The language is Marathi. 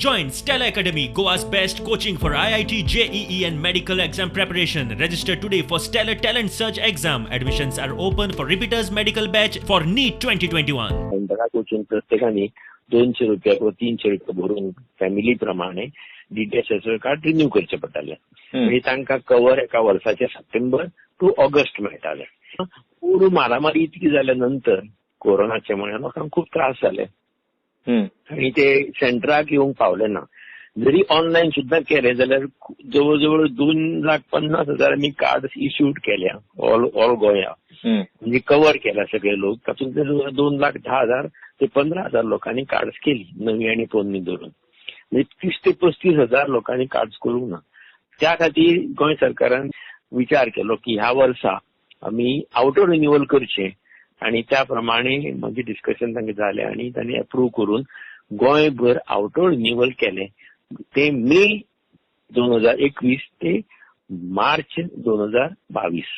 Join Stella Academy, Goa's best coaching for IIT, JEE and medical exam preparation. Register today for Stellar Talent Search exam. Admissions are open for repeaters medical batch for NEET 2021. बघा कोचिंग प्रत्येकाने ₹200 किंवा ₹300 भरून फॅमिली प्रमाणे डीटीएच कार्ड रिन्यू करचे पडटाले. म्हणजे तांकां कवर एका वर्साचे सप्टेंबर टू ऑगस्ट मेळटाले. पूर्ण मारामारी इतकी जाल्या नंतर कोरोनाचे मुळे लोकांक खूप त्रास जाले आणि ते सेंटराक येवंक पावले ना. जरी ऑनलाईन सुद्धा केले जाल्यार जवळजवळ 2,50,000 आमी कार्ड इश्यूड केल्या ऑल गोंया. म्हणजे कव्हर केला सगळे लोक. तातूंत 2,10,000 ते 15,000 लोकांनी कार्ड्स केली नवी आणि पोरणी धरून. म्हणजे 30,000 ते 35,000 लोकांनी कार्ड्स करूंक ना. त्या खातीर गोंय सरकारान विचार केलो की ह्या वर्सा आमी आउटर रिन्युअल करचे आणि त्या प्रमाणे म्हणजे डिस्कशन तांचे जाले आणि तांणी अप्रूव्ह करून गोंयभर आउटर रिन्युअल केले. ते मे 2021 ते मार्च 2022.